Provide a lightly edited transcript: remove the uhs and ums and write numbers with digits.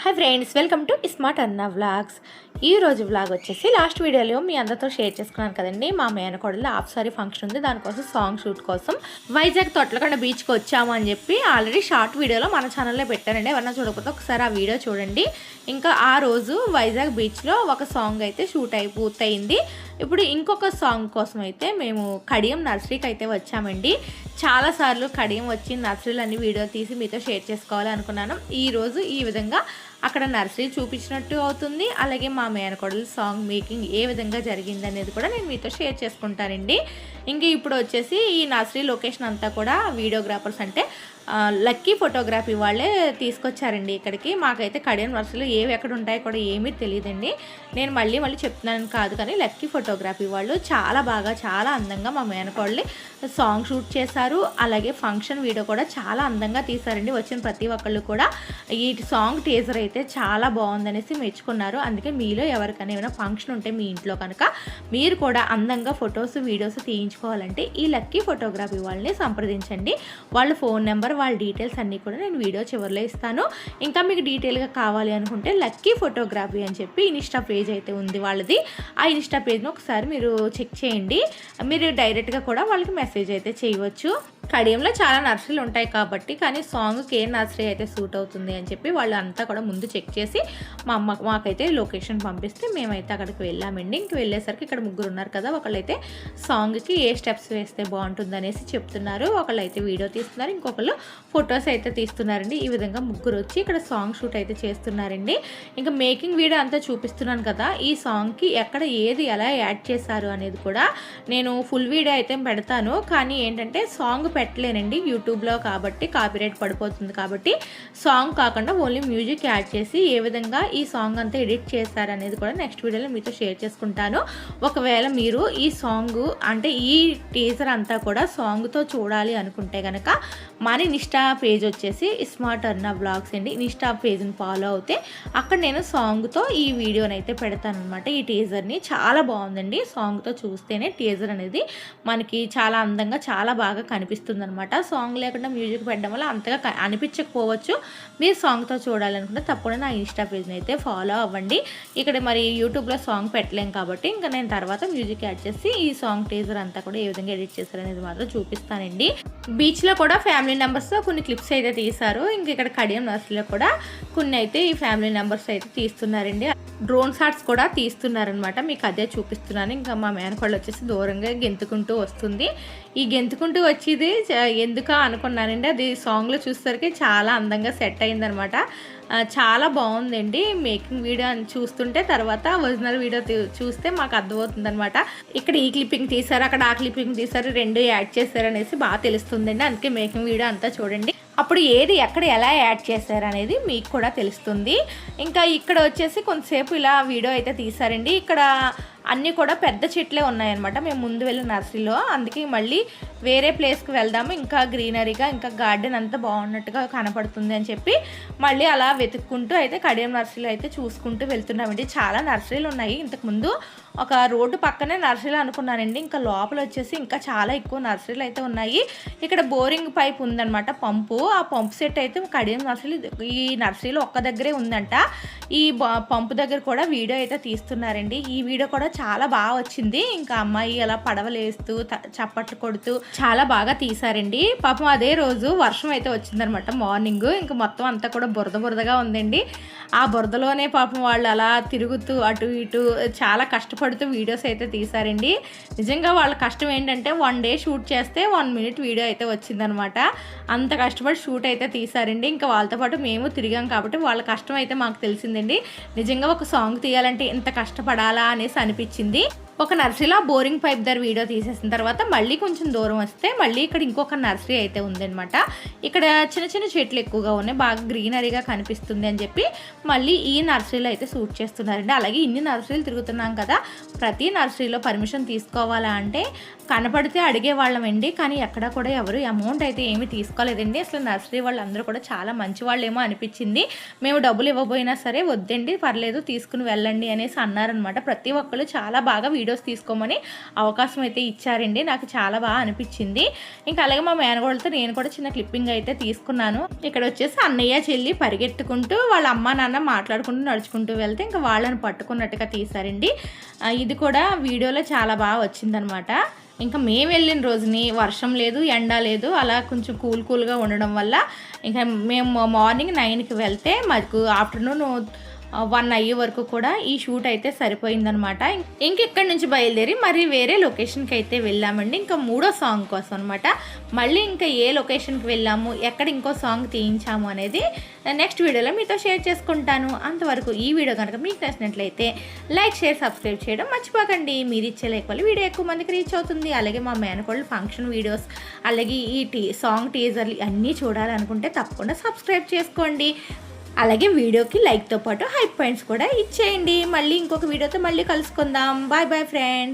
Hi friends, welcome to smart అన్న vlogs. ఈ రోజు వ్లాగ్ వచ్చేసి లాస్ట్ వీడియోలో మీ అందరితో షేర్ చేసుకున్నాను కదండి. మా మేనకోడలు హాఫ్ సారీ ఫంక్షన్ ఉంది, దానికోసం సాంగ్ షూట్ కోసం వైజాగ్ తొట్లకొండ బీచ్కి వచ్చాము అని చెప్పి ఆల్రెడీ షార్ట్ వీడియోలో మన ఛానల్లో పెట్టానండి. ఎవరన్నా చూడకపోతే ఒకసారి ఆ వీడియో చూడండి. ఇంకా ఆ రోజు వైజాగ్ బీచ్లో ఒక సాంగ్ అయితే షూట్ పూర్తయింది. ఇప్పుడు ఇంకొక సాంగ్ కోసం అయితే మేము కడియం నర్సరీకి అయితే వచ్చామండి. చాలాసార్లు కడియం వచ్చి నర్సరీలు అన్ని వీడియో తీసి మీతో షేర్ చేసుకోవాలి అనుకున్నాను. ఈరోజు ఈ విధంగా అక్కడ నర్సరీ చూపించినట్టు అవుతుంది. అలాగే మా మేనకోడలు సాంగ్ మేకింగ్ ఏ విధంగా జరిగింది అనేది కూడా నేను మీతో షేర్ చేసుకుంటానండి. ఇంక ఇప్పుడు వచ్చేసి ఈ నర్సరీ లొకేషన్ అంతా కూడా వీడియోగ్రాఫర్స్ అంటే లక్కీ ఫోటోగ్రఫీ వాళ్ళే తీసుకొచ్చారండి ఇక్కడికి. మాకైతే కడియం నర్సరీలో ఏవి ఎక్కడ ఉంటాయో కూడా ఏమీ తెలియదండి. నేను మళ్ళీ చెప్తున్నాను కాదు, కానీ లక్కీ ఫోటోగ్రఫీ వాళ్ళు చాలా అందంగా మా మేనకోడలి సాంగ్ షూట్ చేశారు. అలాగే ఫంక్షన్ వీడియో కూడా చాలా అందంగా తీశారండి. వచ్చిన ప్రతి ఒక్కళ్ళు కూడా ఈ సాంగ్ టీజర్ అయితే చాలా బాగుందనేసి మెచ్చుకున్నారు. అందుకే మీలో ఎవరికైనా ఏమైనా ఫంక్షన్ ఉంటే మీ ఇంట్లో కనుక మీరు కూడా అందంగా ఫొటోస్ వీడియోస్ తీయించుకోవాలంటే ఈ లక్కీ ఫోటోగ్రఫీ వాళ్ళని సంప్రదించండి. వాళ్ళ ఫోన్ నెంబర్, వాళ్ళ డీటెయిల్స్ అన్నీ కూడా నేను వీడియో చివరిలో ఇస్తాను. ఇంకా మీకు డీటెయిల్గా కావాలి అనుకుంటే లక్కీ ఫోటోగ్రఫీ అని చెప్పి ఇన్స్టా పేజ్ అయితే ఉంది వాళ్ళది. ఆ ఇన్స్టా పేజ్ను ఒకసారి మీరు చెక్ చేయండి. మీరు డైరెక్ట్గా కూడా వాళ్ళకి మెసేజ్ అయితే చేయవచ్చు. కడియంలో చాలా నర్సరీలు ఉంటాయి కాబట్టి, కానీ సాంగ్కి ఏ నర్సరీ అయితే సూట్ అవుతుంది అని చెప్పి వాళ్ళు అంతా కూడా ముందు చెక్ చేసి మాకైతే లొకేషన్ పంపిస్తే మేమైతే అక్కడికి వెళ్ళామండి. ఇంక వెళ్ళేసరికి ఇక్కడ ముగ్గురు ఉన్నారు కదా, ఒకళ్ళైతే సాంగ్కి ఏ స్టెప్స్ వేస్తే బాగుంటుంది అనేసి చెప్తున్నారు, ఒకళ్ళు అయితే వీడియో తీస్తున్నారు, ఇంకొకళ్ళు ఫొటోస్ అయితే తీస్తున్నారండి. ఈ విధంగా ముగ్గురు వచ్చి ఇక్కడ సాంగ్ షూట్ అయితే చేస్తున్నారండి. ఇంకా మేకింగ్ వీడియో అంతా చూపిస్తున్నాను కదా, ఈ సాంగ్కి ఎక్కడ ఏది ఎలా యాడ్ చేశారు అనేది కూడా నేను ఫుల్ వీడియో అయితే పెడతాను. కానీ ఏంటంటే సాంగ్ పెట్టలేనండి యూట్యూబ్లో, కాబట్టి కాపీరైట్ పడిపోతుంది. కాబట్టి సాంగ్ కాకుండా ఓన్లీ మ్యూజిక్ యాడ్ చేసి ఏ విధంగా ఈ సాంగ్ అంతా ఎడిట్ చేశారు అనేది కూడా నెక్స్ట్ వీడియోలో మీతో షేర్ చేసుకుంటాను. ఒకవేళ మీరు ఈ సాంగ్ అంటే ఈ టీజర్ అంతా కూడా సాంగ్తో చూడాలి అనుకుంటే కనుక మన ఇన్స్టా పేజ్ వచ్చేసి స్మార్ట్ అన్న వ్లాగ్స్ అండి. ఇన్స్టా పేజ్ని ఫాలో అవుతే అక్కడ నేను సాంగ్తో ఈ వీడియోని అయితే పెడతాను అనమాట. ఈ టీజర్ని చాలా బాగుందండి. సాంగ్తో చూస్తేనే టీజర్ అనేది మనకి చాలా అందంగా చాలా బాగా కనిపిస్తుంది అనమాట. సాంగ్ లేకుండా మ్యూజిక్ పెట్టడం వల్ల అంతగా అనిపించకపోవచ్చు. మీరు సాంగ్తో చూడాలనుకుంటే తప్పకుండా నా ఇన్స్టా పేజ్ని అయితే ఫాలో అవ్వండి. ఇక్కడ మరి యూట్యూబ్లో సాంగ్ పెట్టలేం కాబట్టి ఇంకా నేను తర్వాత మ్యూజిక్ యాడ్ చేసి ఈ సాంగ్ టీజర్ అంతా కూడా ఏ విధంగా ఎడిట్ చేశారు అనేది మాత్రం చూపిస్తానండి. బీచ్లో కూడా ఫ్యామిలీ మెంబర్స్తో కొన్ని క్లిప్స్ అయితే తీశారు. ఇంక ఇక్కడ కడియం నర్సరీలో కూడా కొన్ని అయితే ఈ ఫ్యామిలీ మెంబర్స్ అయితే తీస్తున్నారండి. డ్రోన్ షాట్స్ కూడా తీస్తున్నారనమాట. మీకు అదే చూపిస్తున్నాను. ఇంకా మా మేనకోళ్ళు వచ్చేసి దూరంగా గెంతుకుంటూ వస్తుంది. ఈ గెంతుకుంటూ వచ్చేది ఎందుకా అనుకున్నానండి, అది సాంగ్లో చూసేసరికి చాలా అందంగా సెట్ అయిందనమాట. చాలా బాగుందండి. మేకింగ్ వీడియో అని చూస్తుంటే తర్వాత ఒరిజినల్ వీడియో చూస్తే మాకు అర్థమవుతుంది అనమాట. ఇక్కడ ఈ క్లిప్పింగ్ తీశారు, అక్కడ ఆ క్లిప్పింగ్ తీశారు, రెండు యాడ్ చేశారు అనేసి బాగా తెలుస్తుందండి. అందుకే మేకింగ్ వీడియో అంతా చూడండి, అప్పుడు ఏది ఎక్కడ ఎలా యాడ్ చేశారు అనేది మీకు కూడా తెలుస్తుంది. ఇంకా ఇక్కడ వచ్చేసి కొంతసేపు ఇలా వీడియో అయితే తీశారండి. ఇక్కడ అన్నీ కూడా పెద్ద చెట్లే ఉన్నాయన్నమాట. మేము ముందు వెళ్ళిన నర్సరీలో, అందుకే మళ్ళీ వేరే ప్లేస్కి వెళ్దాము, ఇంకా గ్రీనరీగా ఇంకా గార్డెన్ అంతా బాగున్నట్టుగా కనపడుతుంది అని చెప్పి మళ్ళీ అలా వెతుక్కుంటూ అయితే కడియం నర్సరీలో అయితే చూసుకుంటూ వెళ్తున్నామండి. చాలా నర్సరీలు ఉన్నాయి. ఇంతకుముందు ఒక రోడ్డు పక్కనే నర్సరీలు అనుకున్నానండి. ఇంకా లోపల వచ్చేసి ఇంకా చాలా ఎక్కువ నర్సరీలు అయితే ఉన్నాయి. ఇక్కడ బోరింగ్ పైప్ ఉందన్నమాట, పంపు. ఆ పంపు సెట్ అయితే కడియం నర్సరీ ఈ నర్సరీలో ఒక్క దగ్గరే ఉందంట. ఈ పంపు దగ్గర కూడా వీడియో అయితే తీస్తున్నారండి. ఈ వీడియో కూడా చాలా బాగా వచ్చింది. ఇంకా అమ్మాయి అలా పడవలేస్తూ చప్పట్లు కొడుతూ చాలా బాగా తీశారండి. పాపం అదే రోజు వర్షం అయితే వచ్చిందనమాట మార్నింగ్. ఇంకా మొత్తం అంతా కూడా బురదగా ఉందండి. ఆ బురదలోనే పాపం వాళ్ళు అలా తిరుగుతూ అటు ఇటు చాలా కష్టపడుతూ వీడియోస్ అయితే తీశారండి. నిజంగా వాళ్ళ కష్టం ఏంటంటే 1 డే షూట్ చేస్తే 1 మినిట్ వీడియో అయితే వచ్చిందనమాట. అంత కష్టపడి షూట్ అయితే తీశారండి. ఇంకా వాళ్ళతో పాటు మేము తిరిగాం కాబట్టి వాళ్ళ కష్టం అయితే మాకు తెలిసిందండి. నిజంగా ఒక సాంగ్ తీయాలంటే ఇంత కష్టపడాలా అనేసి అనిపించింది. ఒక నర్సరీలో బోరింగ్ పైప్ దగ్గర వీడియో తీసేసిన తర్వాత మళ్ళీ కొంచెం దూరం వస్తే మళ్ళీ ఇక్కడ ఇంకొక నర్సరీ అయితే ఉందన్నమాట. ఇక్కడ చిన్న చెట్లు ఎక్కువగా ఉన్నాయి, బాగా గ్రీనరీగా కనిపిస్తుంది అని చెప్పి మళ్ళీ ఈ నర్సరీలో అయితే షూట్ చేస్తున్నారండి. అలాగే ఇన్ని నర్సరీలు తిరుగుతున్నాం కదా, ప్రతి నర్సరీలో పర్మిషన్ తీసుకోవాలా అంటే కనపడితే అడిగేవాళ్ళమండి. కానీ ఎక్కడ కూడా ఎవరు అమౌంట్ అయితే ఏమీ తీసుకోలేదండి. అసలు నర్సరీ వాళ్ళందరూ కూడా చాలా మంచి వాళ్ళేమో అనిపించింది. మేము డబ్బులు ఇవ్వబోయినా సరే వద్దండి పర్లేదు తీసుకుని వెళ్ళండి అనేసి అన్నారనమాట. ప్రతి ఒక్కళ్ళు చాలా బాగా వీడియోస్ తీసుకోమని అవకాశం అయితే ఇచ్చారండి. నాకు చాలా బాగా అనిపించింది. ఇంకా అలాగే మా మేనగోళ్ళతో నేను కూడా చిన్న క్లిప్పింగ్ అయితే తీసుకున్నాను. ఇక్కడ వచ్చేసి అన్నయ్య చెల్లి పరిగెత్తుకుంటూ వాళ్ళ అమ్మ నాన్న మాట్లాడుకుంటూ నడుచుకుంటూ వెళ్తే ఇంకా వాళ్ళని పట్టుకున్నట్టుగా తీశారండి. ఇది కూడా వీడియోలో చాలా బాగా వచ్చిందనమాట. ఇంకా మేము వెళ్ళిన రోజుని వర్షం లేదు, ఎండ లేదు, అలా కొంచెం కూల్గా ఉండడం వల్ల ఇంకా మేము మార్నింగ్ 9కి వెళ్తే మాకు ఆఫ్టర్నూన్ 1 అయ్యే వరకు కూడా ఈ షూట్ అయితే సరిపోయిందనమాట. ఇంకెక్కడి నుంచి బయలుదేరి మరి వేరే లొకేషన్కి అయితే వెళ్ళామండి. ఇంకా 3వ సాంగ్ కోసం అనమాట. మళ్ళీ ఇంకా ఏ లొకేషన్కి వెళ్ళాము, ఎక్కడ ఇంకో సాంగ్ తీయించాము అనేది నెక్స్ట్ వీడియోలో మీతో షేర్ చేసుకుంటాను. అంతవరకు ఈ వీడియో కనుక మీకు నచ్చినట్లయితే లైక్, షేర్, సబ్స్క్రైబ్ చేయడం మర్చిపోకండి. మీరు ఇచ్చే లైక్ వల్ల వీడియో ఎక్కువ మందికి రీచ్ అవుతుంది. అలాగే మా మేనకోళ్ళు ఫంక్షన్ వీడియోస్, అలాగే ఈ సాంగ్ టీజర్లు అన్నీ చూడాలనుకుంటే తప్పకుండా సబ్స్క్రైబ్ చేసుకోండి. అలాగే వీడియోకి లైక్తో పాటు హైప్ పాయింట్స్ కూడా ఇచ్చేయండి. మళ్ళీ ఇంకొక వీడియోతో మళ్ళీ కలుసుకుందాం. Bye bye friends.